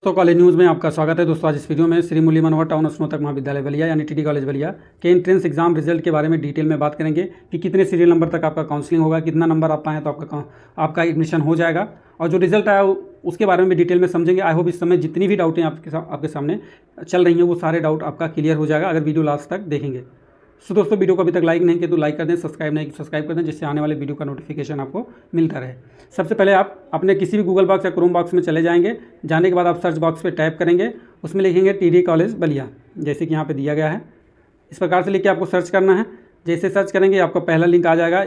तो college news में आपका स्वागत है दोस्तों। आज इस वीडियो में श्री मुरली मनोहर टाउन स्नातक महाविद्यालय बलिया यानी टीटी कॉलेज बलिया के एंट्रेंस एग्जाम रिजल्ट के बारे में डिटेल में बात करेंगे कि कितने सीरियल नंबर तक आपका काउंसलिंग होगा, कितना नंबर आप पाएँ तो आपका एडमिशन हो जाएगा, और जो रिजल्ट आया उसके बारे में भी डिटेल में समझेंगे। आई होप इस समय जितनी भी डाउटें आपके सामने चल रही हैं वो सारे डाउट आपका क्लियर हो जाएगा अगर वीडियो लास्ट तक देखेंगे। सो दोस्तों, वीडियो को अभी तक लाइक नहीं किया तो लाइक कर दें, सब्सक्राइब कर दें, जिससे आने वाले वीडियो का नोटिफिकेशन आपको मिलता रहे। सबसे पहले आप अपने किसी भी गूगल बॉक्स या क्रोम बॉक्स में चले जाएंगे। जाने के बाद आप सर्च बॉक्स पे टाइप करेंगे, उसमें लिखेंगे टीटी कॉलेज बलिया, जैसे कि यहाँ पे दिया गया है। इस प्रकार से लिख के आपको सर्च करना है। जैसे सर्च करेंगे आपका पहला लिंक आ जाएगा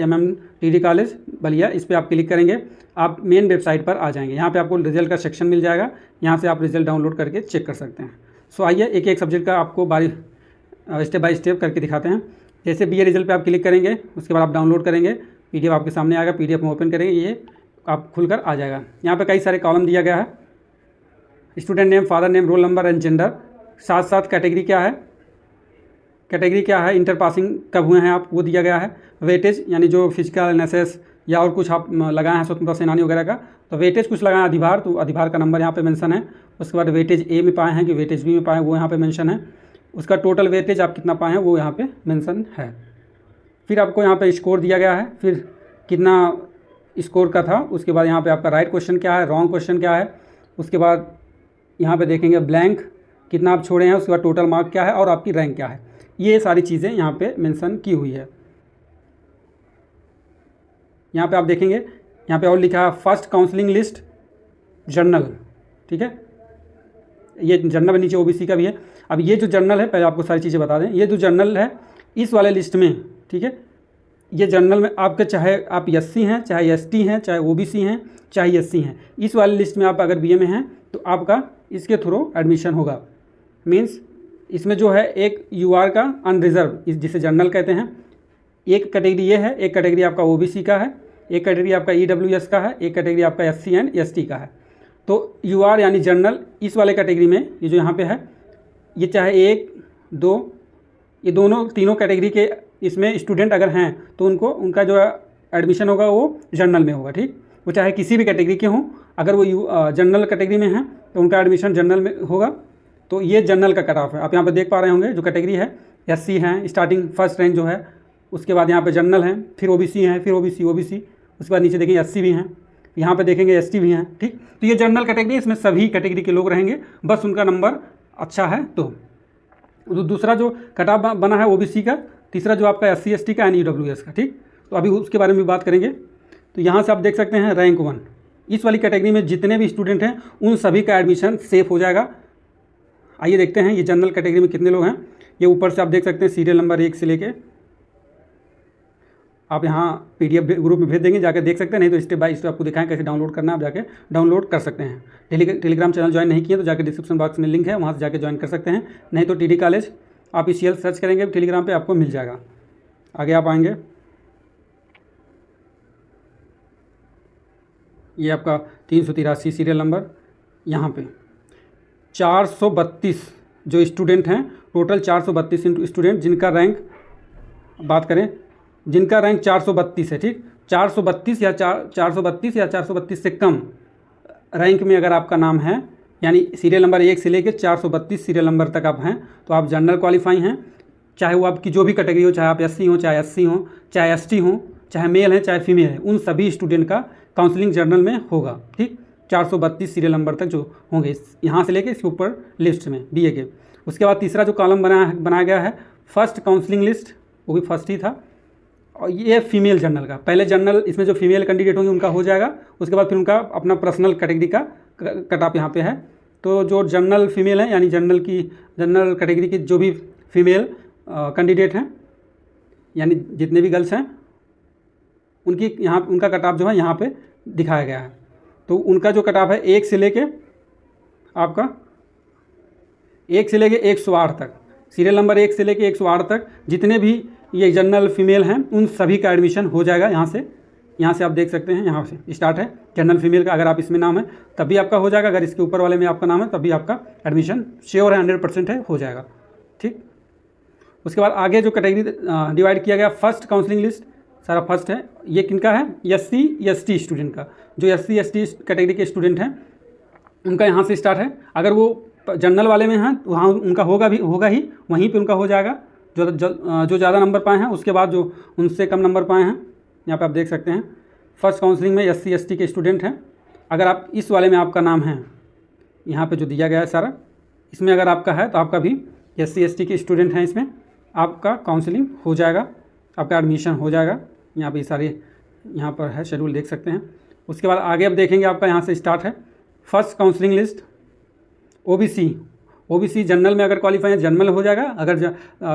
टीटी कॉलेज बलिया। इस पर आप क्लिक करेंगे, आप मेन वेबसाइट पर आ जाएंगे। यहाँ पर आपको रिजल्ट का सेक्शन मिल जाएगा, यहाँ से आप रिजल्ट डाउनलोड करके चेक कर सकते हैं। सो आइए एक एक सब्जेक्ट का आपको स्टेप बाय स्टेप करके दिखाते हैं। जैसे बीए रिजल्ट पे आप क्लिक करेंगे, उसके बाद आप डाउनलोड करेंगे, पीडीएफ आपके सामने आएगा। पीडीएफ में ओपन करेंगे, ये आप खुलकर आ जाएगा। यहाँ पे कई सारे कॉलम दिया गया है, student name, father name, roll number and gender, साथ साथ कैटेगरी क्या है, इंटर पासिंग कब हुए हैं आप, वो दिया गया है। वेटेज यानी जो फिजिकल एनालिसिस या और कुछ आप लगाए हैं स्वतंत्रता सेनानी वगैरह का, तो वेटेज कुछ लगाए अधिभार, तो अधिभार का नंबर यहाँ पे मेंशन है। उसके बाद वेटेज ए में पाए हैं कि वेटेज बी में पाए हैं, वो यहाँ पे मेंशन है। उसका टोटल वेटेज आप कितना पाए हैं वो यहाँ पे मेंशन है। फिर आपको यहाँ पे स्कोर दिया गया है, फिर कितना स्कोर का था। उसके बाद यहाँ पे आपका राइट क्वेश्चन क्या है, रॉन्ग क्वेश्चन क्या है। उसके बाद यहाँ पे देखेंगे ब्लैंक कितना आप छोड़े हैं, उसके बाद टोटल मार्क क्या है और आपकी रैंक क्या है। ये सारी चीज़ें यहाँ पे मेंशन की हुई है। यहाँ पे आप देखेंगे, यहाँ पे और लिखा है फर्स्ट काउंसलिंग लिस्ट जर्नल, ठीक है। ये जर्नल नीचे ओबीसी का भी है। अब ये जो जर्नल है, पहले आपको सारी चीज़ें बता दें, ये जो जर्नल है इस वाले लिस्ट में, ठीक है, ये जर्नल में आपके चाहे आप एससी हैं, चाहे एसटी हैं, चाहे ओबीसी हैं, चाहे एससी हैं, इस वाले लिस्ट में आप अगर बीए में हैं तो आपका इसके थ्रू एडमिशन होगा। मीन्स इसमें जो है एक यूआर का अनरिजर्व, जिसे जर्नल कहते हैं, एक कैटेगरी ये है, एक कैटेगरी आपका ओबीसी का है, एक कैटेगरी आपका ईडब्ल्यूएस का है, एक कैटेगरी आपका एससी एंड एसटी का है। तो यूआर यानी जर्नल इस वाले कैटेगरी में, ये जो यहाँ पे है, ये चाहे 1, 2, ये तीनों कैटेगरी के इसमें स्टूडेंट अगर हैं तो उनका जो एडमिशन होगा वो जर्नल में होगा, ठीक। वो चाहे किसी भी कैटेगरी के हों, अगर वो जनरल कैटेगरी में हैं तो उनका एडमिशन जनरल में होगा। तो ये जनरल का कट ऑफ है। आप यहाँ पर देख पा रहे होंगे जो कैटेगरी है, एससी हैं, स्टार्टिंग फर्स्ट रैंक जो है, उसके बाद यहाँ पर जनरल हैं, फिर ओबीसी हैं, फिर ओबीसी, उसके बाद नीचे देखेंगे एससी भी हैं, यहाँ पे देखेंगे एसटी भी हैं, ठीक। तो ये जनरल कैटेगरी, इसमें सभी कैटेगरी के लोग रहेंगे, बस उनका नंबर अच्छा है। तो दूसरा जो कट ऑफ बना है ओबीसी का, तीसरा जो आपका एससी एसटी का एंड ईडब्ल्यूएस का, ठीक। तो अभी उसके बारे में भी बात करेंगे। तो यहाँ से आप देख सकते हैं रैंक 1, इस वाली कैटेगरी में जितने भी स्टूडेंट हैं उन सभी का एडमिशन सेफ हो जाएगा। आइए देखते हैं ये जनरल कैटेगरी में कितने लोग हैं। ये ऊपर से आप देख सकते हैं सीरियल नंबर 1 से लेके, आप यहाँ पीडीएफ ग्रुप में भेज देंगे, जाकर देख सकते हैं। नहीं तो स्टेप बाय स्टेप आपको दिखाएं कैसे डाउनलोड करना है, आप जाके डाउनलोड कर सकते हैं। टेलीग्राम चैनल ज्वाइन नहीं किए तो जाकर डिस्क्रिप्शन बॉक्स में लिंक है, वहाँ से जाकर ज्वाइन कर सकते हैं। नहीं तो टीटी कॉलेज ऑफिशियल सर्च करेंगे टेलीग्राम पे, आपको मिल जाएगा। आगे आप आएंगे, ये आपका 383 सीरियल नंबर, यहाँ पे 432 जो स्टूडेंट हैं, टोटल 432 स्टूडेंट जिनका रैंक बात करें, जिनका रैंक 432 है, ठीक। 432 या 432 से कम रैंक में अगर आपका नाम है, यानी सीरियल नंबर 1 से लेकर 432 सीरियल नंबर तक आप हैं, तो आप जनरल क्वालिफाई हैं। चाहे वो आपकी जो भी कैटेगरी हो, चाहे आप एससी हो, चाहे एससी हो, चाहे एसटी हो, चाहे मेल है, चाहे फीमेल है, उन सभी स्टूडेंट का काउंसलिंग जर्नल में होगा, ठीक। 432 सीरियल नंबर तक जो होंगे यहाँ से लेके इसके ऊपर लिस्ट में बीए के। उसके बाद तीसरा जो कॉलम बनाया गया है फर्स्ट काउंसलिंग लिस्ट, वो भी फर्स्ट ही था। और ये फीमेल जनरल का, पहले जनरल इसमें जो फीमेल कैंडिडेट होंगे उनका हो जाएगा, उसके बाद फिर उनका अपना पर्सनल कैटेगरी का कट ऑफ यहाँ पे है। तो जो जनरल फीमेल है, यानी जनरल कैटेगरी की जो भी फीमेल कैंडिडेट हैं, यानी जितने भी गर्ल्स हैं, उनका कट ऑफ जो है यहाँ पे दिखाया गया है। तो उनका जो कट ऑफ है 1 से लेके 108 तक, सीरियल नंबर 1 से लेके 108 तक जितने भी ये जनरल फीमेल हैं उन सभी का एडमिशन हो जाएगा। यहाँ से आप देख सकते हैं, यहाँ से स्टार्ट है जनरल फीमेल का। अगर आप इसमें नाम है तब भी आपका हो जाएगा, अगर इसके ऊपर वाले में आपका नाम है तब भी आपका एडमिशन श्योर है, 100% है, हो जाएगा, ठीक। उसके बाद आगे जो कैटेगरी डिवाइड किया गया, फर्स्ट काउंसलिंग लिस्ट सारा फर्स्ट है, ये किनका है, एससी एसटी स्टूडेंट का। जो एससी एसटी कैटेगरी के स्टूडेंट हैं उनका यहाँ से स्टार्ट है। अगर वो जनरल वाले में हैं तो वहाँ उनका होगा ही, वहीं पे उनका हो जाएगा। जो ज़्यादा नंबर पाए हैं उसके बाद जो उनसे कम नंबर पाए हैं, यहाँ पे आप देख सकते हैं फर्स्ट काउंसलिंग में SC ST के स्टूडेंट हैं। अगर आप इस वाले में आपका नाम है, यहाँ पे जो दिया गया है सारा, इसमें अगर आपका है तो आपका भी SC ST के स्टूडेंट हैं, इसमें आपका काउंसलिंग हो जाएगा, आपका एडमिशन हो जाएगा। यहाँ पे सारे यहाँ पर है शेड्यूल, देख सकते हैं। उसके बाद आगे अब देखेंगे आपका यहाँ से स्टार्ट है first counselling list. OBC general में अगर क्वालिफाई है जनरल हो जाएगा। अगर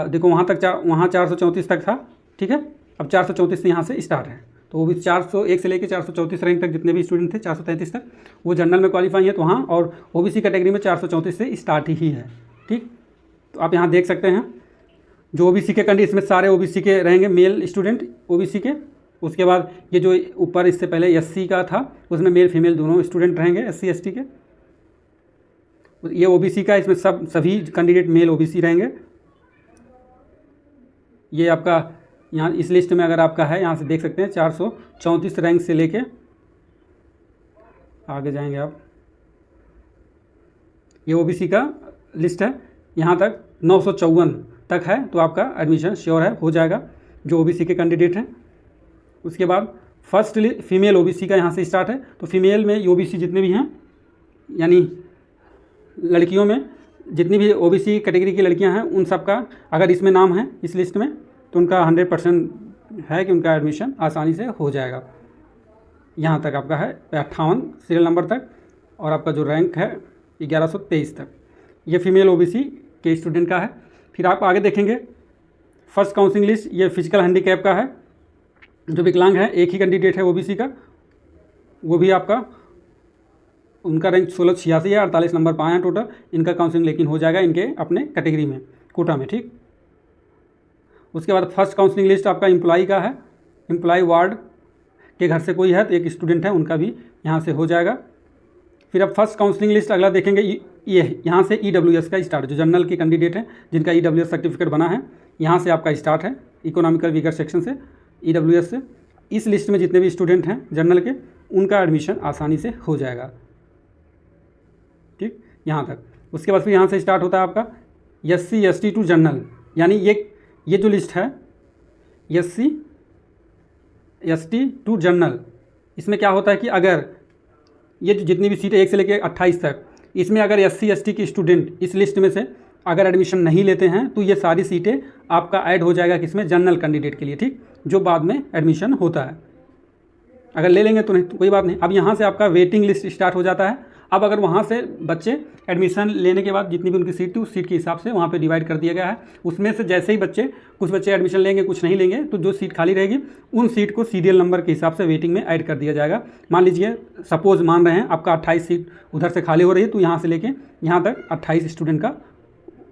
देखो वहाँ तक वहाँ 434 तक था, ठीक है। अब 434 से यहाँ से स्टार्ट है, तो OBC 401 से लेकर 434 रैंक तक जितने भी स्टूडेंट थे 433 तक वो जनरल में क्वालिफाई है तो वहाँ, और OBC कैटेगरी में 434 से स्टार्ट ही है, ठीक। तो आप यहाँ देख सकते हैं जो OBC के कैंडिडेट, इसमें सारे OBC के रहेंगे मेल स्टूडेंट OBC के। उसके बाद ये जो ऊपर इससे पहले SC का था उसमें मेल फीमेल दोनों स्टूडेंट रहेंगे SC ST के। ये OBC का, इसमें सभी कैंडिडेट मेल OBC रहेंगे। ये आपका यहाँ इस लिस्ट में अगर आपका है, यहाँ से देख सकते हैं 434 रैंक से लेके आगे जाएंगे आप, ये OBC का लिस्ट है, यहाँ तक 954 तक है तो आपका एडमिशन श्योर है, हो जाएगा जो OBC के कैंडिडेट हैं। उसके बाद फर्स्ट फीमेल OBC का यहाँ से स्टार्ट है, तो फीमेल में OBC जितने भी हैं, यानी लड़कियों में जितनी भी OBC कैटेगरी की लड़कियां हैं उन सब का अगर इसमें नाम है इस लिस्ट में तो उनका 100% है कि उनका एडमिशन आसानी से हो जाएगा। यहाँ तक आपका है 58 सीरियल नंबर तक, और आपका जो रैंक है 1123 तक, ये फीमेल OBC के स्टूडेंट का है। फिर आप आगे देखेंगे फर्स्ट काउंसलिंग लिस्ट, ये फिजिकल हैंडीकैप का है, जो विकलांग है, एक ही कैंडिडेट है OBC का, वो भी आपका उनका रैंक 1686 है, 48 नंबर पाए हैं टोटल। इनका काउंसलिंग लेकिन हो जाएगा इनके अपने कैटेगरी में, कोटा में, ठीक। उसके बाद फर्स्ट काउंसलिंग लिस्ट आपका एम्प्लॉई का है, एम्प्लॉई वार्ड के घर से कोई है तो एक स्टूडेंट है, उनका भी यहाँ से हो जाएगा। फिर अब फर्स्ट काउंसलिंग लिस्ट अगला देखेंगे, ये यहाँ से EWS का स्टार्ट, जो जनरल के कैंडिडेट हैं जिनका EWS सर्टिफिकेट बना है, यहाँ से आपका स्टार्ट है इकोनॉमिकल वीकर सेक्शन से, EWS से। इस लिस्ट में जितने भी स्टूडेंट हैं जनरल के, उनका एडमिशन आसानी से हो जाएगा, ठीक, यहाँ तक। उसके बाद फिर यहाँ से स्टार्ट होता है आपका SC ST टू जनरल, यानी ये जो लिस्ट है SC ST टू जनरल, इसमें क्या होता है कि अगर ये जो जितनी भी सीटें 1 से लेकर 28 तक, इसमें अगर SC ST की स्टूडेंट इस लिस्ट में से अगर एडमिशन नहीं लेते हैं तो ये सारी सीटें आपका ऐड हो जाएगा किसमें, जनरल कैंडिडेट के लिए, ठीक, जो बाद में एडमिशन होता है। अगर ले लेंगे तो नहीं तो कोई बात नहीं। अब यहाँ से आपका वेटिंग लिस्ट स्टार्ट हो जाता है। अब अगर वहाँ से बच्चे एडमिशन लेने के बाद जितनी भी उनकी सीट थी उस सीट के हिसाब से वहाँ पे डिवाइड कर दिया गया है। उसमें से जैसे ही कुछ बच्चे एडमिशन लेंगे, कुछ नहीं लेंगे, तो जो सीट खाली रहेगी उन सीट को सीरियल नंबर के हिसाब से वेटिंग में ऐड कर दिया जाएगा। मान लीजिए सपोज मान रहे हैं आपका 28 सीट उधर से खाली हो रही है, तो यहाँ से लेके यहाँ तक 28 स्टूडेंट का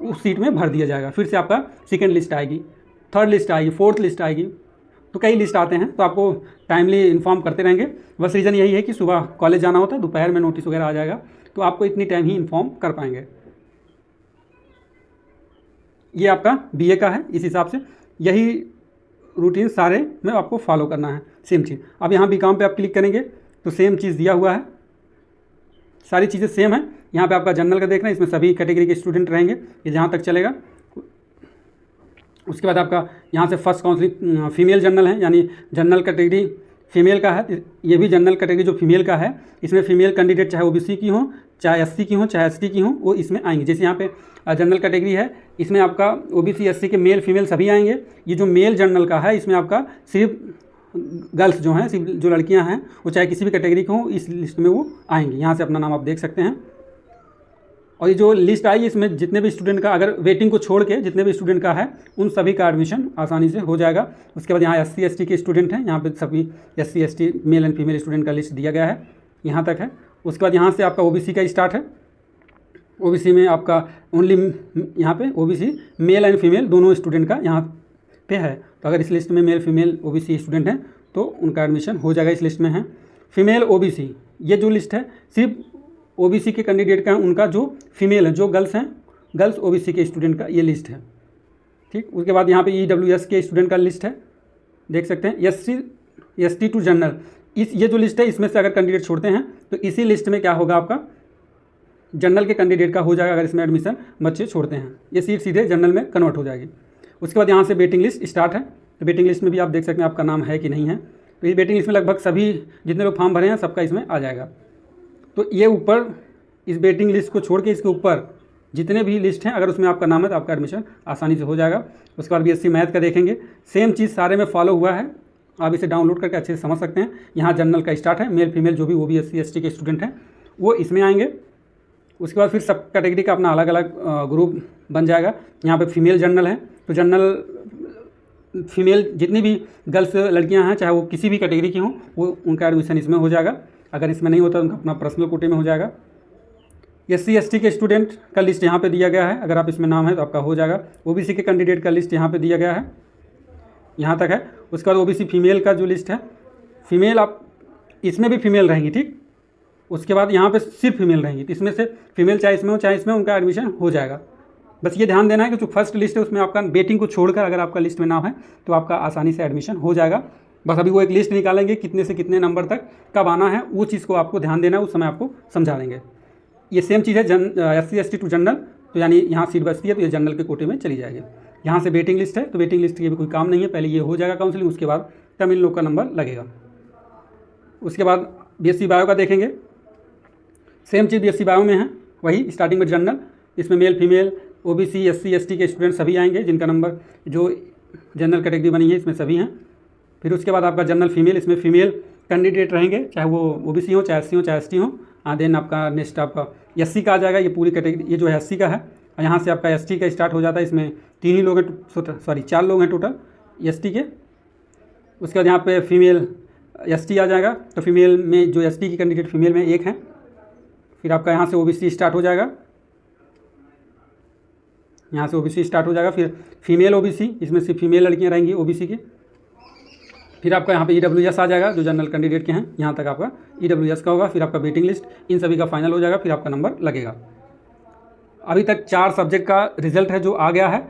उस सीट में भर दिया जाएगा। फिर से आपका सेकेंड लिस्ट आएगी, थर्ड लिस्ट आएगी, फोर्थ लिस्ट आएगी, तो कई लिस्ट आते हैं, तो आपको टाइमली इन्फॉर्म करते रहेंगे। बस रीज़न यही है कि सुबह कॉलेज जाना होता है, दोपहर में नोटिस वगैरह आ जाएगा, तो आपको इतनी टाइम ही इन्फॉर्म कर पाएंगे। ये आपका BA का है, इस हिसाब से यही रूटीन सारे में आपको फॉलो करना है, सेम चीज़। अब यहाँ BCom पे आप क्लिक करेंगे तो सेम चीज़ दिया हुआ है, सारी चीज़ें सेम है। यहाँ पे आपका जनरल का देख रहे हैं, इसमें सभी कैटेगरी के स्टूडेंट रहेंगे, ये जहाँ तक चलेगा। उसके बाद आपका यहाँ से फर्स्ट काउंसलिंग फीमेल जनरल है, यानी जनरल कैटेगरी फीमेल का है, ये भी जनरल कैटेगरी जो फीमेल का है, इसमें फीमेल कैंडिडेट चाहे OBC की हो, चाहे SC की हो, चाहे ST की हो, वो इसमें आएंगे। जैसे यहाँ पे जनरल कैटेगरी है, इसमें आपका OBC SC के मेल फीमेल सभी आएंगे। ये जो मेल जनरल का है, इसमें आपका सिर्फ गर्ल्स जो हैं, सिर्फ जो लड़कियाँ हैं, वो चाहे किसी भी कैटेगरी की हो, इस लिस्ट में वो आएंगी। यहाँ से अपना नाम आप देख सकते हैं। और ये जो लिस्ट आई, इसमें जितने भी स्टूडेंट का, अगर वेटिंग को छोड़ के जितने भी स्टूडेंट का है, उन सभी का एडमिशन आसानी से हो जाएगा। उसके बाद यहाँ SC ST के स्टूडेंट हैं, यहाँ पे सभी SC ST male and female student का लिस्ट दिया गया है, यहाँ तक है। उसके बाद यहाँ से आपका OBC का स्टार्ट है। OBC में आपका ओनली यहाँ पे OBC मेल एंड फीमेल दोनों स्टूडेंट का यहाँ पे है, तो अगर इस लिस्ट में मेल फीमेल OBC स्टूडेंट हैं तो उनका एडमिशन हो जाएगा, इस लिस्ट में है। फीमेल OBC, ये जो लिस्ट है सिर्फ OBC के कैंडिडेट का है, उनका जो फीमेल है, जो गर्ल्स हैं, गर्ल्स OBC के स्टूडेंट का ये लिस्ट है, ठीक। उसके बाद यहाँ पे EWS के स्टूडेंट का लिस्ट है, देख सकते हैं। SC ST टू जनरल, ये जो लिस्ट है, इसमें से अगर कैंडिडेट छोड़ते हैं तो इसी लिस्ट में क्या होगा, आपका जनरल के कैंडिडेट का हो जाएगा अगर इसमें एडमिशन बच्चे छोड़ते हैं। ये सीट सीधे जनरल में कन्वर्ट हो जाएगी। उसके बाद यहाँ से वेटिंग लिस्ट स्टार्ट है, तो वेटिंग लिस्ट में भी आप देख सकते हैं आपका नाम है कि नहीं है। तो ये वेटिंग लिस्ट में लगभग सभी जितने लोग फॉर्म भरे हैं सबका इसमें आ जाएगा। तो ये ऊपर इस वेटिंग लिस्ट को छोड़ के इसके ऊपर जितने भी लिस्ट हैं अगर उसमें आपका नाम है तो आपका एडमिशन आसानी से हो जाएगा। उसके बाद BSc मैथ का देखेंगे, सेम चीज़ सारे में फॉलो हुआ है, आप इसे डाउनलोड करके अच्छे से समझ सकते हैं। यहाँ जनरल का स्टार्ट है, मेल फीमेल जो भी OBC SC के स्टूडेंट हैं वो इसमें आएंगे। उसके बाद फिर सब कैटेगरी का अपना अलग अलग ग्रुप बन जाएगा। यहाँ पे फीमेल जनरल है, तो जनरल फीमेल जितनी भी गर्ल्स लड़कियाँ हैं चाहे वो किसी भी कैटेगरी की हों वो उनका एडमिशन इसमें हो जाएगा। अगर इसमें नहीं होता तो उनका अपना पर्सनल कोटे में हो जाएगा। SC ST के स्टूडेंट का लिस्ट यहाँ पे दिया गया है, अगर आप इसमें नाम है तो आपका हो जाएगा। OBC के कैंडिडेट का लिस्ट यहाँ पे दिया गया है, यहाँ तक है। उसके बाद OBC फीमेल का जो लिस्ट है, फीमेल आप इसमें भी फीमेल रहेंगी, ठीक। उसके बाद यहाँ पे सिर्फ फीमेल रहेंगी, तो इसमें से फीमेल चाहे इसमें हो चाहे इसमें उनका एडमिशन हो जाएगा। बस ये ध्यान देना है कि जो फर्स्ट लिस्ट है उसमें आपका वेटिंग को छोड़कर अगर आपका लिस्ट में नाम है तो आपका आसानी से एडमिशन हो जाएगा। बस अभी वो एक लिस्ट निकालेंगे कितने से कितने नंबर तक कब आना है, वो चीज़ को आपको ध्यान देना है, उस समय आपको समझा देंगे। ये सेम चीज़ है SC ST टू जनरल, तो यानी यहाँ सीट बचती है तो ये जनरल के कोटे में चली जाएगी। यहाँ से वेटिंग लिस्ट है, तो वेटिंग लिस्ट के भी कोई काम नहीं है, पहले ये हो जाएगा काउंसलिंग, उसके बाद तब इन लोग का नंबर लगेगा। उसके बाद BSc बायो का देखेंगे, सेम चीज़ BSc बायो में है, वही स्टार्टिंग में जनरल, इसमें male female OBC SC ST के स्टूडेंट सभी आएंगे जिनका नंबर जो जनरल कैटेगरी बनी है इसमें सभी हैं। फिर उसके बाद आपका जनरल फीमेल, इसमें फीमेल कैंडिडेट रहेंगे चाहे वो OBC हो चाहे SC हो चाहे ST हो। देन आपका नेक्स्ट आपका SC का आ जाएगा, ये पूरी कैटेगरी, ये जो है SC का है। यहाँ से आपका ST का स्टार्ट हो जाता है, इसमें 3 ही लोग हैं, सॉरी 4 लोग हैं टोटल ST के। उसके बाद यहाँ पे फीमेल ST आ जाएगा, तो फीमेल में जो ST की कैंडिडेट फीमेल में 1 है। फिर आपका यहाँ से OBC स्टार्ट हो जाएगा, यहाँ से OBC स्टार्ट हो जाएगा। फिर फीमेल OBC, इसमें सिर्फ फीमेल लड़कियाँ रहेंगी OBC की। फिर आपका यहाँ पे EWS आ जाएगा जो जनरल कैंडिडेट के हैं, यहाँ तक आपका EWS का होगा। फिर आपका वेटिंग लिस्ट, इन सभी का फाइनल हो जाएगा, फिर आपका नंबर लगेगा। अभी तक 4 सब्जेक्ट का रिजल्ट है जो आ गया है।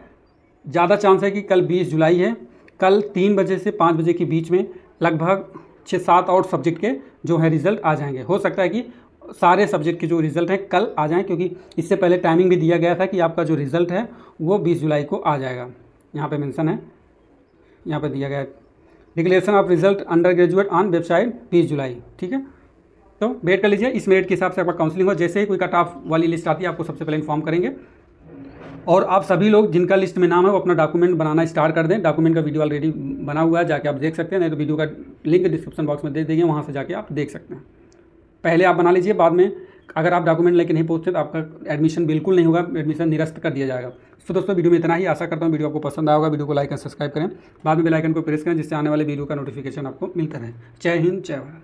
ज़्यादा चांस है कि कल 20 जुलाई है, कल 3 बजे से 5 बजे के बीच में लगभग 6-7 और सब्जेक्ट के जो है रिज़ल्ट आ जाएंगे। हो सकता है कि सारे सब्जेक्ट के जो रिज़ल्ट हैं कल आ जाएं, क्योंकि इससे पहले टाइमिंग भी दिया गया था कि आपका जो रिज़ल्ट है वो 20 जुलाई को आ जाएगा। यहाँ पे मेंशन है, यहाँ पे दिया गया है declaration of result under graduate on website 20 जुलाई, ठीक है। तो वेट कर लीजिए, इस मेरिट के हिसाब से आपका काउंसलिंग हो। जैसे ही कोई कट ऑफ वाली लिस्ट आती है आपको सबसे पहले इन्फॉर्म करेंगे। और आप सभी लोग जिनका लिस्ट में नाम है वो अपना डॉक्यूमेंट बनाना स्टार्ट कर दें। डॉक्यूमेंट का वीडियो ऑलरेडी बना हुआ है, जाके आप देख सकते हैं, नहीं तो वीडियो का लिंक डिस्क्रिप्शन बॉक्स में दे देंगे, वहाँ से जाके आप देख सकते हैं। पहले आप बना लीजिए, बाद में अगर आप डॉक्यूमेंट लेके नहीं पहुँचते तो आपका एडमिशन बिल्कुल नहीं होगा, एडमिशन निरस्त कर दिया जाएगा। तो दोस्तों वीडियो में इतना ही, आशा करता हूँ वीडियो आपको पसंद आया होगा। वीडियो को लाइक और सब्सक्राइब करें, बाद में बेल आइकन को प्रेस करें जिससे आने वाले वीडियो का नोटिफिकेशन आपको मिलता रहे। जय हिंद, जय भारत।